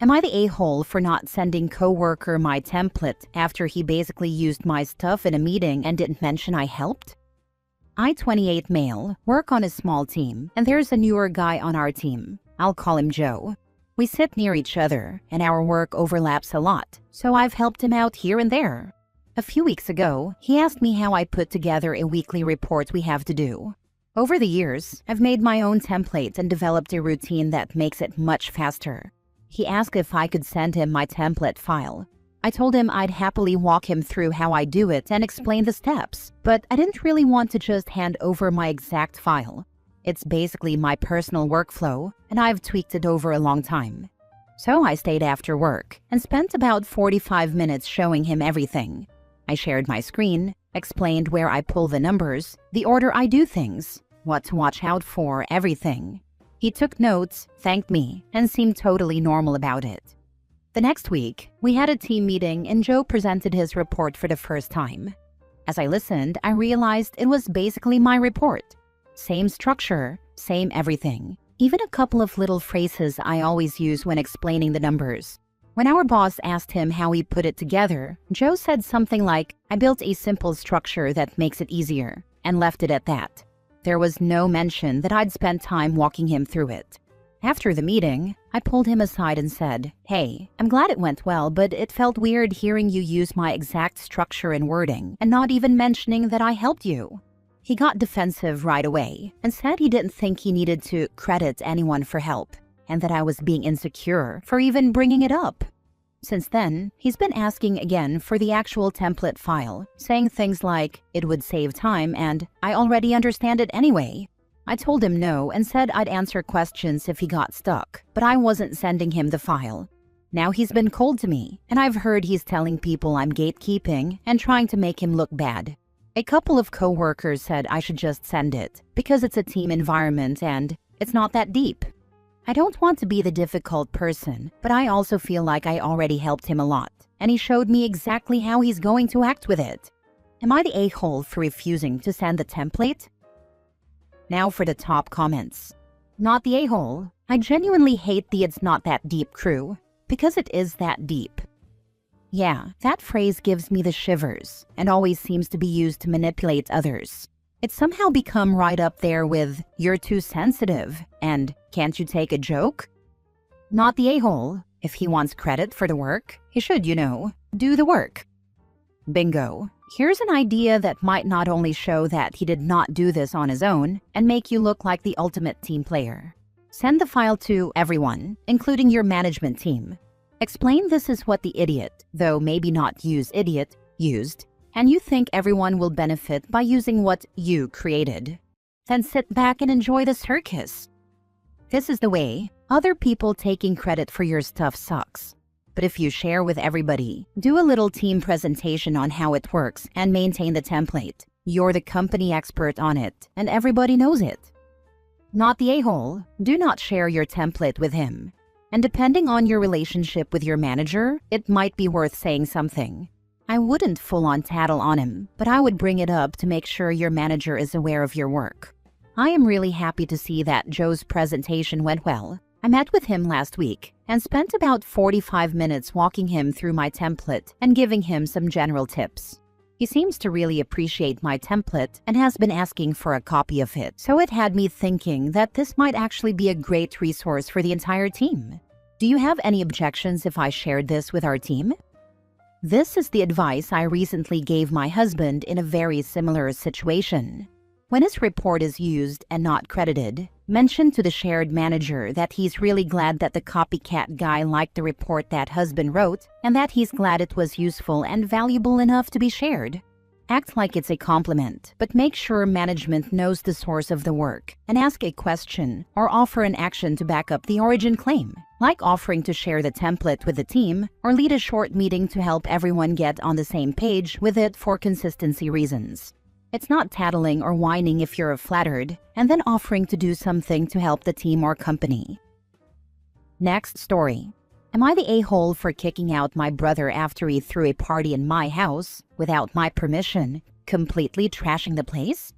Am I the a-hole for not sending Coworker my template after he basically used my stuff in a meeting and didn't mention I helped? I, 28 male, work on a small team, and there's a newer guy on our team. I'll call him Joe. We sit near each other, and our work overlaps a lot, so I've helped him out here and there. A few weeks ago, he asked me how I put together a weekly report we have to do. Over the years, I've made my own template and developed a routine that makes it much faster. He asked if I could send him my template file. I told him I'd happily walk him through how I do it and explain the steps, but I didn't really want to just hand over my exact file. It's basically my personal workflow, and I've tweaked it over a long time. So I stayed after work and spent about 45 minutes showing him everything. I shared my screen, explained where I pull the numbers, the order I do things, what to watch out for, everything. He took notes, thanked me, and seemed totally normal about it. The next week, we had a team meeting and Joe presented his report for the first time. As I listened, I realized it was basically my report. Same structure, same everything. Even a couple of little phrases I always use when explaining the numbers. When our boss asked him how he put it together, Joe said something like, "I built a simple structure that makes it easier," and left it at that. There was no mention that I'd spent time walking him through it. After the meeting, I pulled him aside and said, "Hey, I'm glad it went well, but it felt weird hearing you use my exact structure and wording and not even mentioning that I helped you." He got defensive right away and said he didn't think he needed to credit anyone for help and that I was being insecure for even bringing it up. Since then, he's been asking again for the actual template file, saying things like, "It would save time," and "I already understand it anyway." I told him no and said I'd answer questions if he got stuck, but I wasn't sending him the file. Now he's been cold to me, and I've heard he's telling people I'm gatekeeping and trying to make him look bad. A couple of coworkers said I should just send it, because it's a team environment and it's not that deep. I don't want to be the difficult person, but I also feel like I already helped him a lot, and he showed me exactly how he's going to act with it. Am I the a-hole for refusing to send the template? Now for the top comments. Not the a-hole. I genuinely hate the "it's not that deep" crew, because it is that deep. Yeah, that phrase gives me the shivers and always seems to be used to manipulate others. It's somehow become right up there with "you're too sensitive" and "can't you take a joke?" Not the a-hole. If he wants credit for the work, he should, do the work. Bingo. Here's an idea that might not only show that he did not do this on his own and make you look like the ultimate team player. Send the file to everyone, including your management team. Explain this is what the idiot, though maybe not use idiot, used, and you think everyone will benefit by using what you created. Then sit back and enjoy the circus. This is the way. Other people taking credit for your stuff sucks. But if you share with everybody, do a little team presentation on how it works, and maintain the template, you're the company expert on it, and everybody knows it. Not the a-hole. Do not share your template with him. And depending on your relationship with your manager, it might be worth saying something. I wouldn't full-on tattle on him, but I would bring it up to make sure your manager is aware of your work. I am really happy to see that Joe's presentation went well. I met with him last week and spent about 45 minutes walking him through my template and giving him some general tips. He seems to really appreciate my template and has been asking for a copy of it, so it had me thinking that this might actually be a great resource for the entire team. Do you have any objections if I shared this with our team? This is the advice I recently gave my husband in a very similar situation. When his report is used and not credited, mention to the shared manager that he's really glad that the copycat guy liked the report that husband wrote and that he's glad it was useful and valuable enough to be shared. Act like it's a compliment, but make sure management knows the source of the work and ask a question or offer an action to back up the origin claim, like offering to share the template with the team or lead a short meeting to help everyone get on the same page with it for consistency reasons. It's not tattling or whining if you're flattered, and then offering to do something to help the team or company. Next story. Am I the a-hole for kicking out my brother after he threw a party in my house without my permission, completely trashing the place?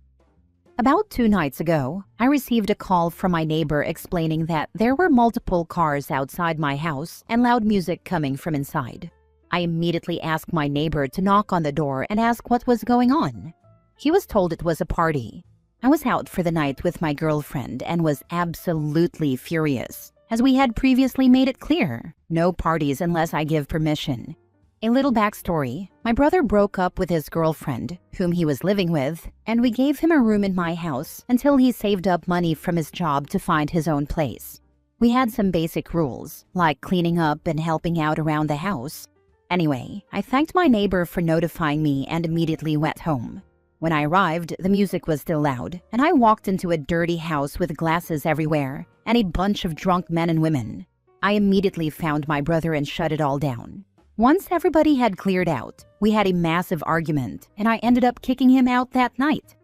About 2 nights ago, I received a call from my neighbor explaining that there were multiple cars outside my house and loud music coming from inside. I immediately asked my neighbor to knock on the door and ask what was going on. He was told it was a party. I was out for the night with my girlfriend and was absolutely furious, as we had previously made it clear, no parties unless I give permission. A little backstory, my brother broke up with his girlfriend, whom he was living with, and we gave him a room in my house until he saved up money from his job to find his own place. We had some basic rules, like cleaning up and helping out around the house. Anyway, I thanked my neighbor for notifying me and immediately went home. When I arrived, the music was still loud, and I walked into a dirty house with glasses everywhere and a bunch of drunk men and women. I immediately found my brother and shut it all down. Once everybody had cleared out, we had a massive argument, and I ended up kicking him out that night.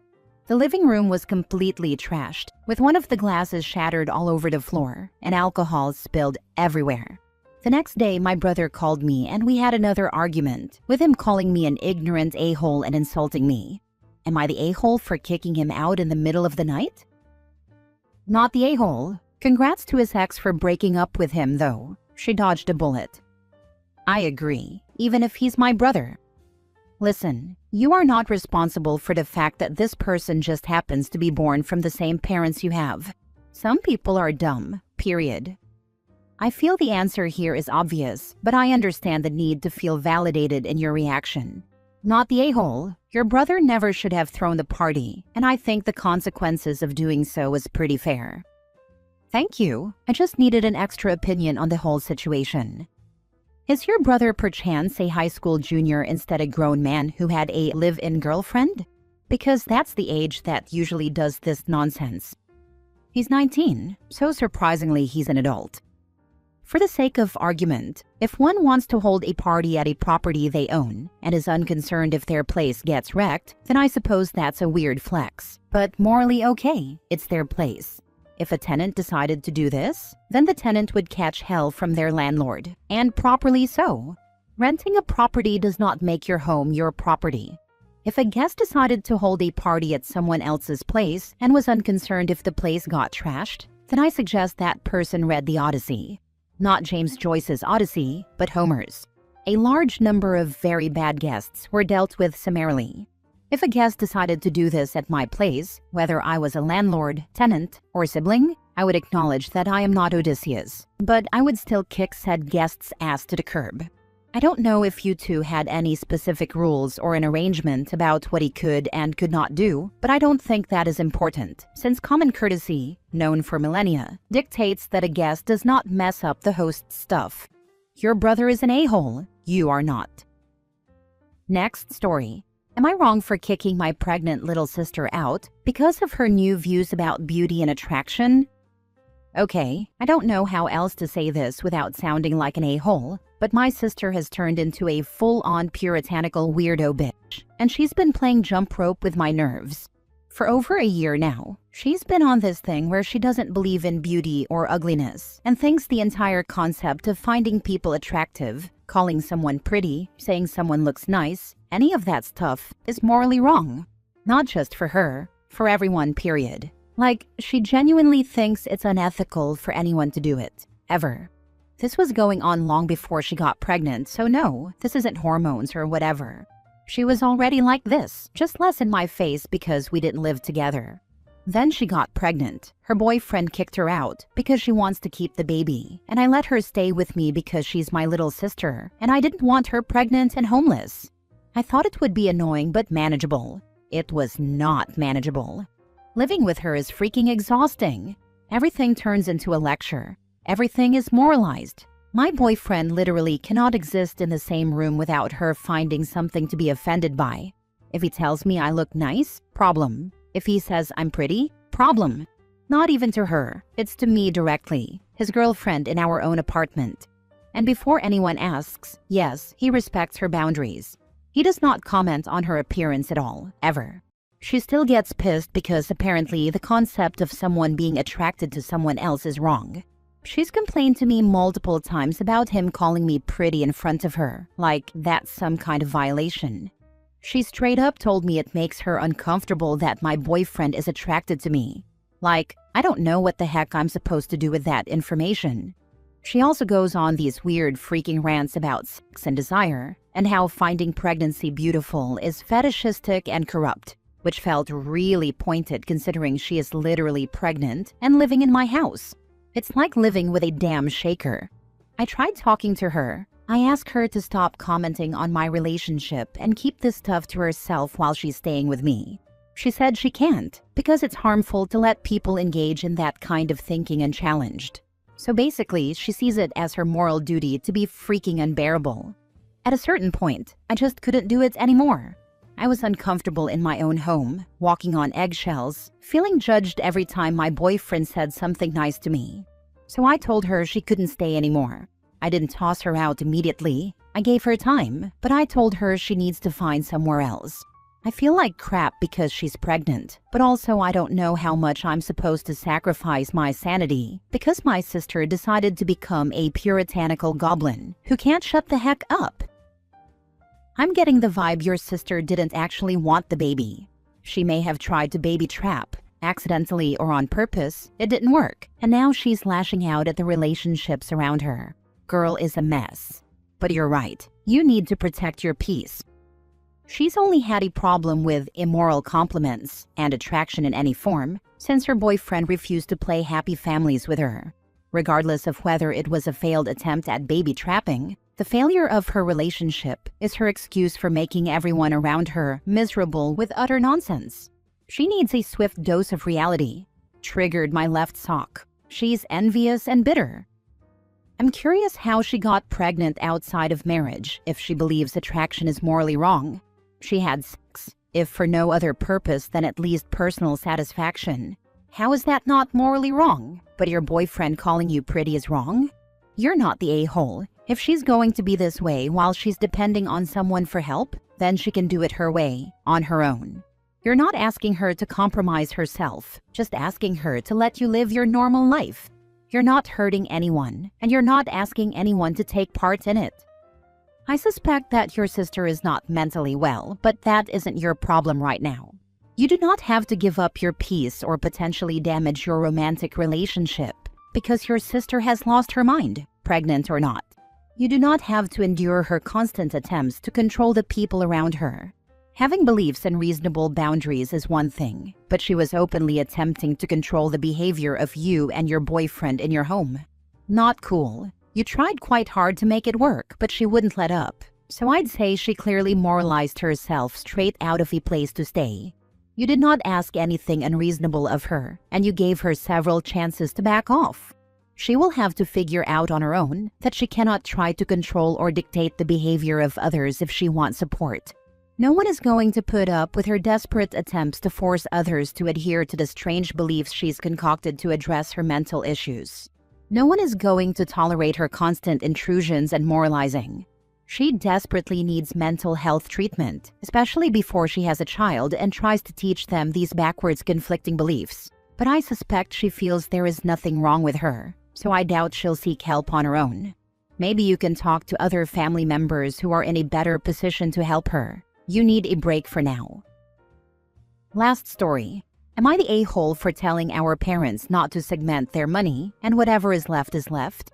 The living room was completely trashed, with one of the glasses shattered all over the floor and alcohol spilled everywhere. The next day, my brother called me and we had another argument, with him calling me an ignorant a-hole and insulting me. Am I the a-hole for kicking him out in the middle of the night? Not the a-hole. Congrats to his ex for breaking up with him, though. She dodged a bullet. I agree, even if he's my brother. Listen, you are not responsible for the fact that this person just happens to be born from the same parents you have. Some people are dumb, period. I feel the answer here is obvious, but I understand the need to feel validated in your reaction. Not the a-hole. Your brother never should have thrown the party, and I think the consequences of doing so is pretty fair. Thank you. I just needed an extra opinion on the whole situation. Is your brother perchance a high school junior instead a grown man who had a live-in girlfriend? Because that's the age that usually does this nonsense. He's 19, so surprisingly he's an adult. For the sake of argument, if one wants to hold a party at a property they own and is unconcerned if their place gets wrecked, then I suppose that's a weird flex. But morally okay, it's their place. If a tenant decided to do this, then the tenant would catch hell from their landlord, and properly so. Renting a property does not make your home your property. If a guest decided to hold a party at someone else's place and was unconcerned if the place got trashed, then I suggest that person read the Odyssey. Not James Joyce's Odyssey, but Homer's. A large number of very bad guests were dealt with summarily. If a guest decided to do this at my place, whether I was a landlord, tenant, or sibling, I would acknowledge that I am not Odysseus, but I would still kick said guest's ass to the curb. I don't know if you two had any specific rules or an arrangement about what he could and could not do, but I don't think that is important, since common courtesy, known for millennia, dictates that a guest does not mess up the host's stuff. Your brother is an a-hole, you are not. Next story. Am I wrong for kicking my pregnant little sister out because of her new views about beauty and attraction? Okay, I don't know how else to say this without sounding like an a-hole, but my sister has turned into a full-on puritanical weirdo bitch, and she's been playing jump rope with my nerves. For over a year now, she's been on this thing where she doesn't believe in beauty or ugliness and thinks the entire concept of finding people attractive, calling someone pretty, saying someone looks nice, any of that stuff is morally wrong. Not just for her, for everyone, period. Like, she genuinely thinks it's unethical for anyone to do it, ever. This was going on long before she got pregnant, so no, this isn't hormones or whatever. She was already like this, just less in my face because we didn't live together. Then she got pregnant. Her boyfriend kicked her out because she wants to keep the baby, and I let her stay with me because she's my little sister, and I didn't want her pregnant and homeless. I thought it would be annoying but manageable. It was not manageable. Living with her is freaking exhausting. Everything turns into a lecture. Everything is moralized. My boyfriend literally cannot exist in the same room without her finding something to be offended by. If he tells me I look nice, problem. If he says I'm pretty, problem. Not even to her, it's to me directly, his girlfriend in our own apartment. And before anyone asks, yes, he respects her boundaries. He does not comment on her appearance at all, ever. She still gets pissed because apparently the concept of someone being attracted to someone else is wrong. She's complained to me multiple times about him calling me pretty in front of her, like that's some kind of violation. She straight up told me it makes her uncomfortable that my boyfriend is attracted to me. Like, I don't know what the heck I'm supposed to do with that information. She also goes on these weird freaking rants about sex and desire, and how finding pregnancy beautiful is fetishistic and corrupt, which felt really pointed considering she is literally pregnant and living in my house. It's like living with a damn shaker. I tried talking to her. I asked her to stop commenting on my relationship and keep this stuff to herself while she's staying with me. She said she can't, because it's harmful to let people engage in that kind of thinking unchallenged. So basically, she sees it as her moral duty to be freaking unbearable. At a certain point, I just couldn't do it anymore. I was uncomfortable in my own home, walking on eggshells, feeling judged every time my boyfriend said something nice to me. So I told her she couldn't stay anymore. I didn't toss her out immediately. I gave her time, but I told her she needs to find somewhere else. I feel like crap because she's pregnant, but also I don't know how much I'm supposed to sacrifice my sanity because my sister decided to become a puritanical goblin who can't shut the heck up. I'm getting the vibe your sister didn't actually want the baby. She may have tried to baby trap, accidentally or on purpose. It didn't work, and now she's lashing out at the relationships around her. Girl is a mess. But you're right, you need to protect your peace. She's only had a problem with immoral compliments and attraction in any form since her boyfriend refused to play happy families with her. Regardless of whether it was a failed attempt at baby trapping, the failure of her relationship is her excuse for making everyone around her miserable with utter nonsense. She needs a swift dose of reality. Triggered my left sock. She's envious and bitter. I'm curious how she got pregnant outside of marriage if she believes attraction is morally wrong. She had sex, if for no other purpose than at least personal satisfaction. How is that not morally wrong? But your boyfriend calling you pretty is wrong? You're not the a-hole. If she's going to be this way while she's depending on someone for help, then she can do it her way, on her own. You're not asking her to compromise herself, just asking her to let you live your normal life. You're not hurting anyone, and you're not asking anyone to take part in it. I suspect that your sister is not mentally well, but that isn't your problem right now. You do not have to give up your peace or potentially damage your romantic relationship because your sister has lost her mind, pregnant or not. You do not have to endure her constant attempts to control the people around her. Having beliefs and reasonable boundaries is one thing, but she was openly attempting to control the behavior of you and your boyfriend in your home. Not cool. You tried quite hard to make it work, but she wouldn't let up. So I'd say she clearly moralized herself straight out of a place to stay. You did not ask anything unreasonable of her, and you gave her several chances to back off. She will have to figure out on her own that she cannot try to control or dictate the behavior of others if she wants support. No one is going to put up with her desperate attempts to force others to adhere to the strange beliefs she's concocted to address her mental issues. No one is going to tolerate her constant intrusions and moralizing. She desperately needs mental health treatment, especially before she has a child and tries to teach them these backwards conflicting beliefs. But I suspect she feels there is nothing wrong with her, so I doubt she'll seek help on her own. Maybe you can talk to other family members who are in a better position to help her. You need a break for now. Last story. Am I the a-hole for telling our parents not to segment their money and whatever is left is left?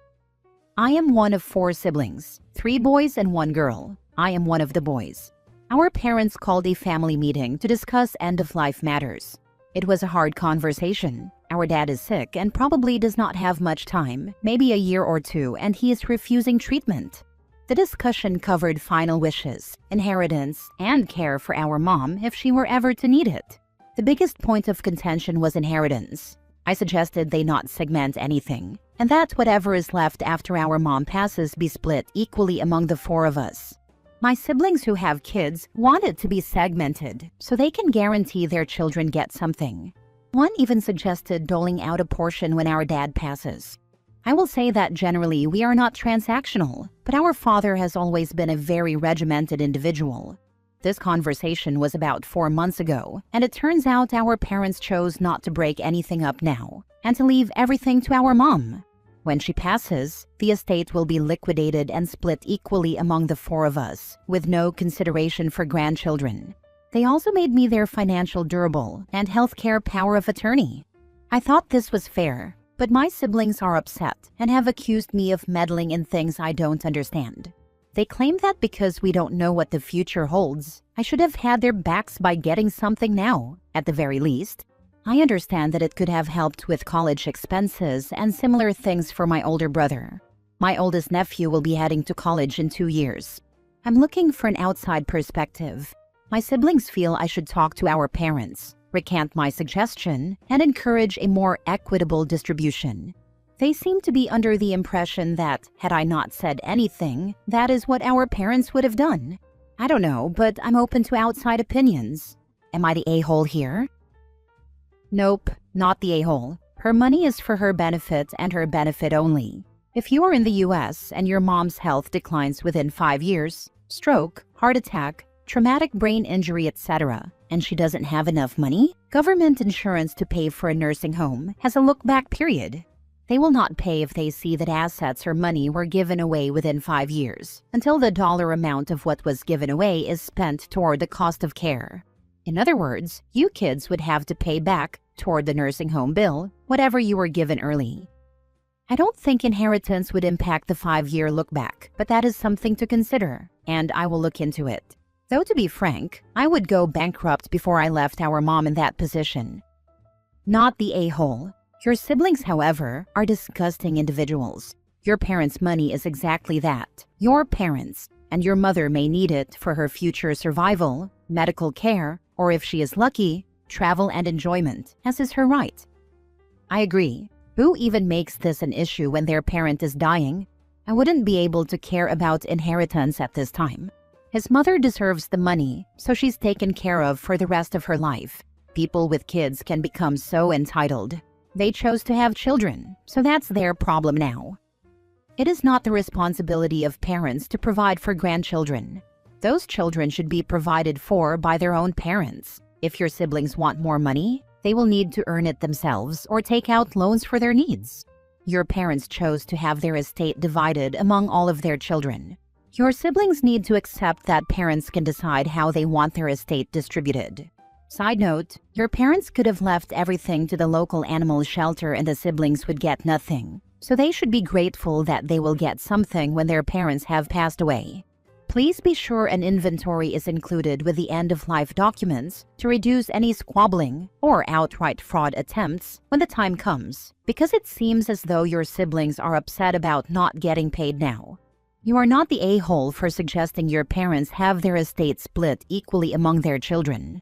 I am one of 4 siblings, 3 boys and 1 girl. I am one of the boys. Our parents called a family meeting to discuss end-of-life matters. It was a hard conversation. Our dad is sick and probably does not have much time, maybe a year or 2, and he is refusing treatment. The discussion covered final wishes, inheritance, and care for our mom if she were ever to need it. The biggest point of contention was inheritance. I suggested they not segment anything, and that whatever is left after our mom passes be split equally among the 4 of us. My siblings who have kids want it to be segmented so they can guarantee their children get something. One even suggested doling out a portion when our dad passes. I will say that generally we are not transactional, but our father has always been a very regimented individual. This conversation was about 4 months ago, and it turns out our parents chose not to break anything up now, and to leave everything to our mom. When she passes, the estate will be liquidated and split equally among the four of us, with no consideration for grandchildren. They also made me their financial durable and healthcare power of attorney. I thought this was fair, but my siblings are upset and have accused me of meddling in things I don't understand. They claim that because we don't know what the future holds, I should have had their backs by getting something now, at the very least. I understand that it could have helped with college expenses and similar things for my older brother. My oldest nephew will be heading to college in 2 years. I'm looking for an outside perspective. My siblings feel I should talk to our parents, recant my suggestion, and encourage a more equitable distribution. They seem to be under the impression that, had I not said anything, that is what our parents would have done. I don't know, but I'm open to outside opinions. Am I the a-hole here? Nope, not the a-hole. Her money is for her benefit and her benefit only. If you are in the US and your mom's health declines within 5 years, stroke, heart attack, traumatic brain injury, etc., and she doesn't have enough money, government insurance to pay for a nursing home has a look-back period. They will not pay if they see that assets or money were given away within 5 years, until the dollar amount of what was given away is spent toward the cost of care. In other words, you kids would have to pay back, toward the nursing home bill, whatever you were given early. I don't think inheritance would impact the 5-year look-back, but that is something to consider, and I will look into it. Though to be frank, I would go bankrupt before I left our mom in that position. Not the a-hole. Your siblings, however, are disgusting individuals. Your parents' money is exactly that, your parents, and your mother may need it for her future survival, medical care, or if she is lucky, travel and enjoyment, as is her right. I agree. Who even makes this an issue when their parent is dying? I wouldn't be able to care about inheritance at this time. His mother deserves the money, so she's taken care of for the rest of her life. People with kids can become so entitled. They chose to have children, so that's their problem now. It is not the responsibility of parents to provide for grandchildren. Those children should be provided for by their own parents. If your siblings want more money, they will need to earn it themselves or take out loans for their needs. Your parents chose to have their estate divided among all of their children. Your siblings need to accept that parents can decide how they want their estate distributed. Side note, your parents could have left everything to the local animal shelter and the siblings would get nothing. So they should be grateful that they will get something when their parents have passed away. Please be sure an inventory is included with the end-of-life documents to reduce any squabbling or outright fraud attempts when the time comes, because it seems as though your siblings are upset about not getting paid now. You are not the a-hole for suggesting your parents have their estate split equally among their children.